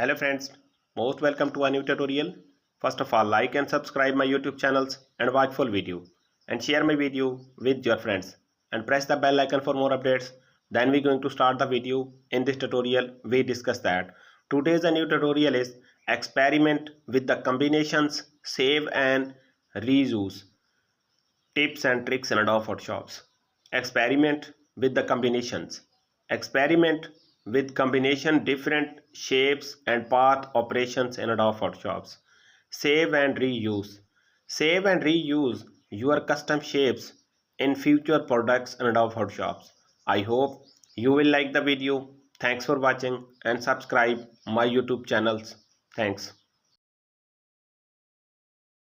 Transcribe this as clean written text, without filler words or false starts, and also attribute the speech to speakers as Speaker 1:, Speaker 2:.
Speaker 1: Hello friends, most welcome to a new tutorial. First of all, like and subscribe my YouTube channels and watch full video and share my video with your friends and press the bell icon for more updates. Then we're going to start the video. In this tutorial, we discuss that. Today's a new tutorial is experiment with the combinations save and reuse. Tips and tricks in Adobe Photoshop. Experiment with the combinations. Experiment with combination different shapes and path operations in Adobe Photoshop. Save and reuse. Save and reuse your custom shapes in future products in Adobe Photoshop. I hope you will like the video. Thanks for watching and subscribe my YouTube channels. Thanks.